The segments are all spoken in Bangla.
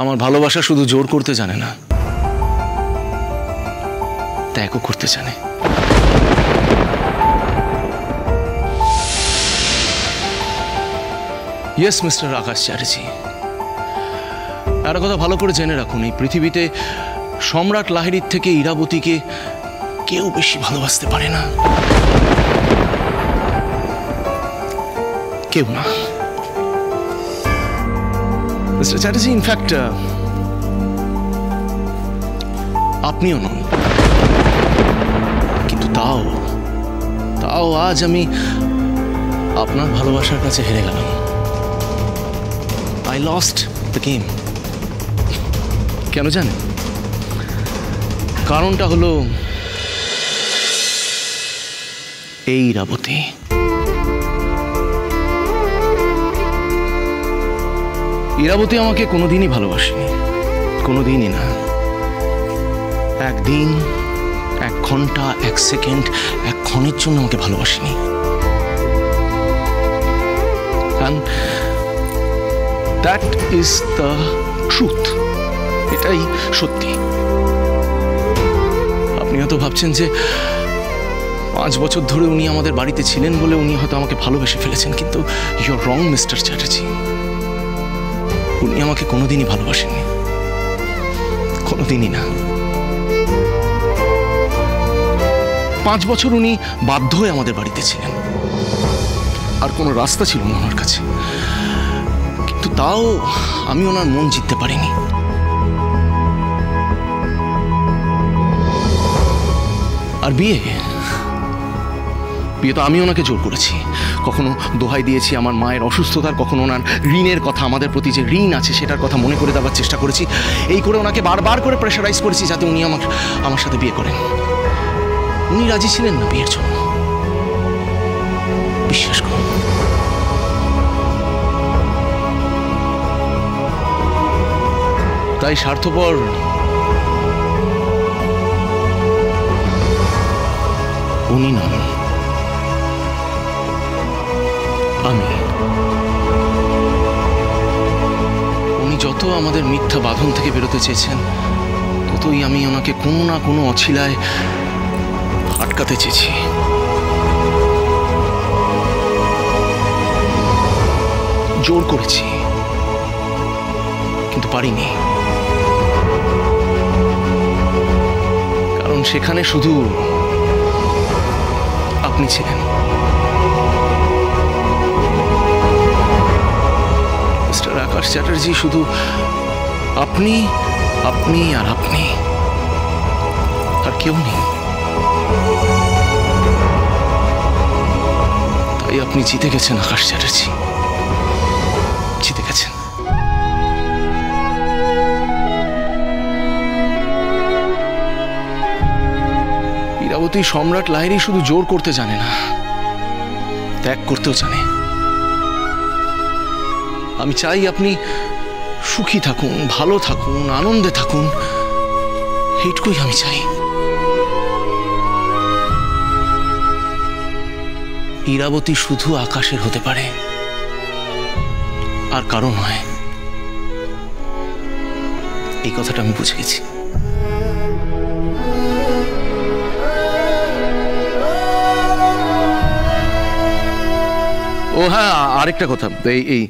আমার ভালোবাসা শুধু জোর করতে জানে না, ত্যাগও করতে জানে। ইয়েস মিস্টার আকাশ চ্যাটার্জি, একটা কথা ভালো করে জেনে রাখুন, এই পৃথিবীতে সম্রাট লাহিড়ীর থেকে ইরাবতীকে কেউ বেশি ভালোবাসতে পারে না, কেউ না। মিস্টার চ্যাটার্জি, ইনফ্যাক্ট আপনিও নন, কিন্তু তাও আজ আমি আপনার ভালোবাসার কাছে হেরে গেলাম। I lost the game. কেন জানেন? কারণটা হলো এই ইরাবতী। ইরাবতী আমাকে কোনোদিনই ভালোবাসেনি, কোনোদিনই না। একদিন, এক ঘন্টা, এক সেকেন্ড, এক ক্ষণের জন্য আমাকে ভালোবাসেনি। And that is the truth. এটাই সত্যি। আপনি হয়তো ভাবছেন যে 5 বছর ধরে উনি আমাদের বাড়িতে ছিলেন বলে উনি হয়তো আমাকে ভালোবেসে ফেলেছেন, কিন্তু you are wrong mister Chatterjee. উনি আমাকে কোনোদিনই ভালোবাসেননি, কোনোদিনই না। 5 বছর উনি বাধ্য হয়ে আমাদের বাড়িতে ছিলেন, আর কোনো রাস্তা ছিল না ওনার কাছে, কিন্তু তাও আমি ওনার মন জিততে পারিনি। আর বিয়ে তো আমি ওনাকে জোর করেছি, কখনো দোহাই দিয়েছি আমার মায়ের অসুস্থতার, কখনো ওনার ঋণের কথা, আমাদের প্রতি যে ঋণ আছে সেটার কথা মনে করে দেওয়ার চেষ্টা করেছি। এই করে ওনাকে বারবার করে প্রেশারাইজ করেছি যাতে উনি আমার সাথে বিয়ে করেন। উনি রাজি ছিলেন না বিয়ের জন্য, বিশ্বাস করুন। তাই স্বার্থপর উনি নন, আমি। উনি যত আমাদের মিথ্যা বাঁধন থেকে বেরোতে চেয়েছেন, ততই আমি ওনাকে কোনো না কোনো অছিলায় আটকাতে চেয়েছি। জোর করেছি, কিন্তু পারিনি, কারণ সেখানে শুধু আপনি ছিলেন। মিস্টার আকাশ চ্যাটার্জি, শুধু আপনি, আপনি আর আপনি, আর কেউ নেই। তাই আপনি জিতে গেছেন আকাশ চ্যাটার্জি, জিতে গেছেন। ইরাবতী সম্রাট লাহিড়ী শুধু জোর করতে জানে না, ত্যাগ করতেও জানে। আমি চাই আপনি সুখী থাকুন, ভালো থাকুন, আনন্দে থাকুন, এইটুকুই আমি চাই। ইরাবতী শুধু আকাশের হতে পারে, আর কারণ নয়। এই কথাটা আমি বুঝে গেছি। ও হ্যাঁ, আরেকটা কথা, এই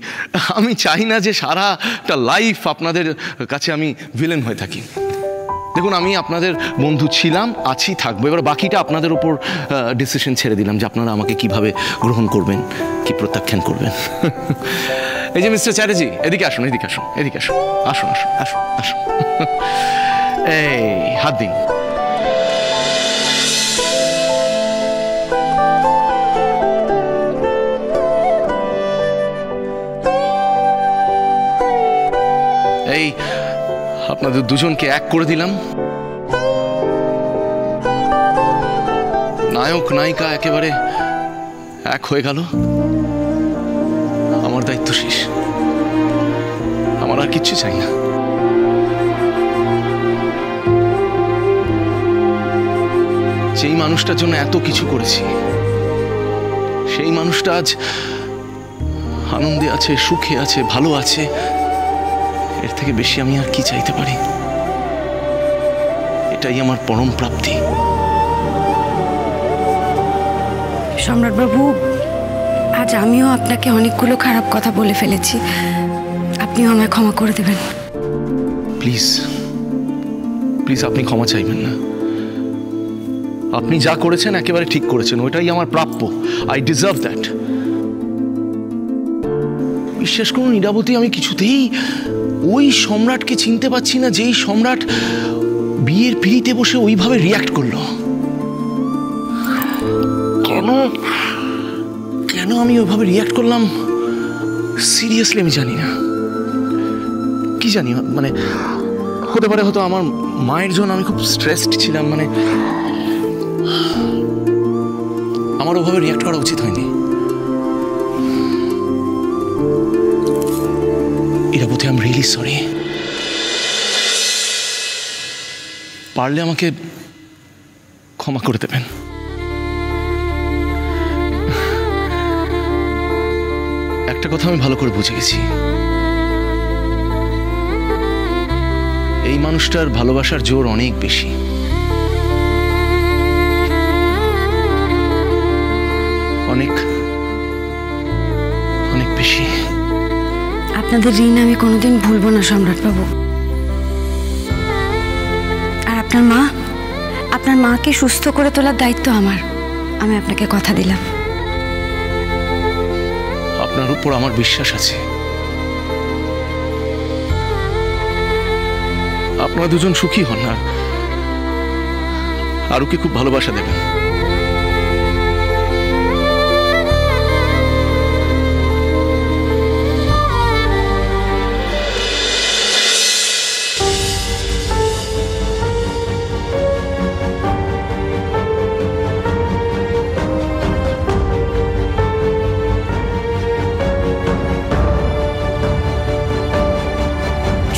আমি চাই না যে সারাটা লাইফ আপনাদের কাছে আমি ভিলেন হয়ে থাকি। দেখুন, আমি আপনাদের বন্ধু ছিলাম, আছি, থাকবো। এবার বাকিটা আপনাদের উপর ডিসিশন ছেড়ে দিলাম যে আপনারা আমাকে কিভাবে গ্রহণ করবেন, কি প্রত্যাখ্যান করবেন। এই যে মিস্টার চ্যাটার্জি, এদিকে আসুন, এদিকে আসুন, এদিকে আসুন, আসুন আসুন আসুন আসুন। এই হাত দিন। এই আপনাদের দুজনকে এক করে দিলাম। নায়ক নায়িকা একেবারে এক হয়ে গেল। আমার দায়িত্ব শেষ, আমার আর কিচ্ছু চাই না। যেই মানুষটার জন্য এত কিছু করেছি, সেই মানুষটা আজ আনন্দে আছে, সুখে আছে, ভালো আছে, এর থেকে বেশি আমি আর কি চাইতে পারি? এটাই আমার পরম প্রাপ্তি। সম্রাটবাবু, আজ আমিও আপনাকে অনেকগুলো খারাপ কথা বলে ফেলেছি, আপনিও আমায় ক্ষমা করে দেবেন। প্লিজ প্লিজ, আপনি ক্ষমা চাইবেন না। আপনি যা করেছেন একেবারে ঠিক করেছেন, ওইটাই আমার প্রাপ্য। I deserve that. বিশ্বাস করুন ইরাবতী, আমি কিছুতেই ওই সম্রাটকে চিনতে পারছি না যেই সম্রাট বিয়ের পিড়িতে বসে ওইভাবে রিয়াক্ট করলো। কেন কেন আমি ওইভাবে রিয়াক্ট করলাম সিরিয়াসলি আমি জানি না। কি জানি, মানে হতে পারে হয়তো আমার মায়ের জন্য আমি খুব স্ট্রেসড ছিলাম, মানে আমার ওভাবে রিয়াক্ট করা উচিত হয়নি। Iravati, I am really sorry. পারলে আমাকে ক্ষমা করে দেবেন। একটা কথা আমি ভালো করে বুঝে গেছি, এই মানুষটার ভালোবাসার জোর অনেক বেশি। অনেক অনেক বেশি। আপনাদের ঋণ আমি কোনোদিন ভুলবো না সম্রাটবাবু। আর আপনার মাকে সুস্থ করে তোলার দায়িত্ব আমার। আমি আপনাকে কথা দিলাম। আপনার উপর আমার বিশ্বাস আছে। আপনারা দুজন সুখী হন আর আরুকে খুব ভালোবাসা দেবেন।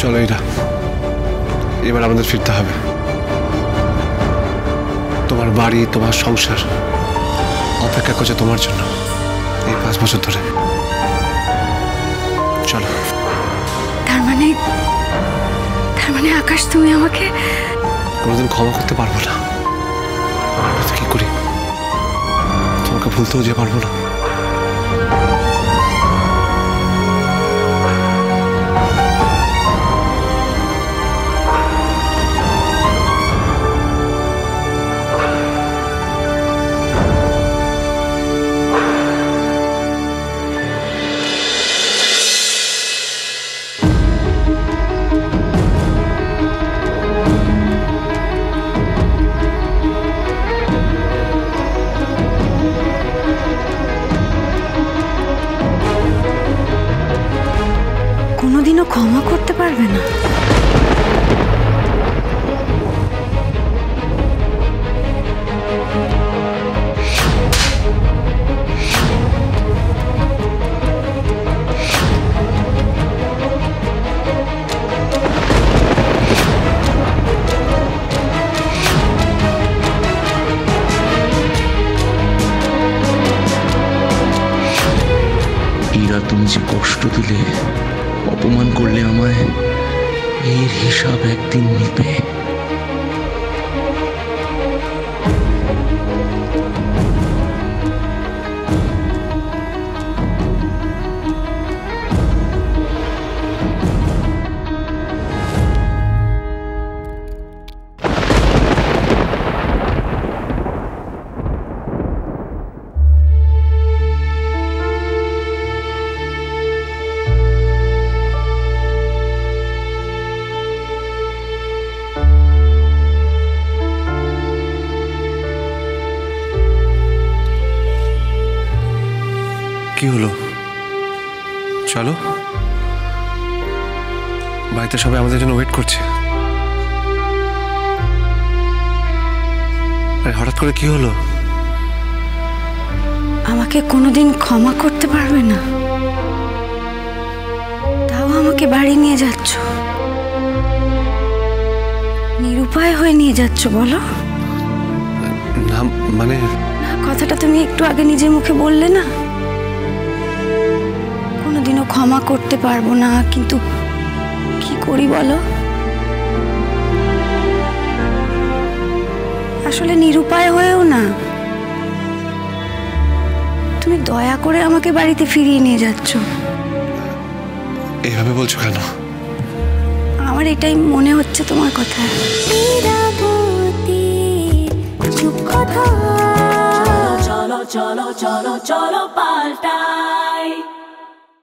চলো এরা, এবার আমাদের ফিরতে হবে। তোমার বাড়ি, তোমার সংসার অপেক্ষা করছে তোমার জন্য এই 5 বছর ধরে। চলো। তার মানে আকাশ, তুমি আমাকে কোনোদিন ক্ষমা করতে পারবো না। কি করি, তোমাকে ভুলতেও যে পারবো না। কোনোদিনও ক্ষমা করতে পারবে না? ইরা, তুমি যে কষ্ট দিলে, অপমান করলে আমায়, এর হিসাব একদিন নিবে। কি হলো? চলো, বাড়িতে সবাই আমাদের জন্য ওয়েট করছে। আরে হঠাৎ করে কি হলো? আমাকে কোনোদিন ক্ষমা করতে পারবে না, তাও আমাকে বাড়ি নিয়ে যাচ্ছ, নিরুপায় হয়ে নিয়ে যাচ্ছ। বলো না, মানে কথাটা তুমি একটু আগে নিজের মুখে বললে না, কোনোদিনও ক্ষমা করতে পারবো না, কিন্তু কি করি বলো? আসলে নিরুপায় হয়েও না, তুমি দয়া করে আমাকে বাড়িতে ফিরিয়ে নিয়ে যাচ্ছ। এইভাবে বলছো কেন? আমার এটাই মনে হচ্ছে তোমার কথা। চলো চলো চলো চলো চলো পাল্টাই।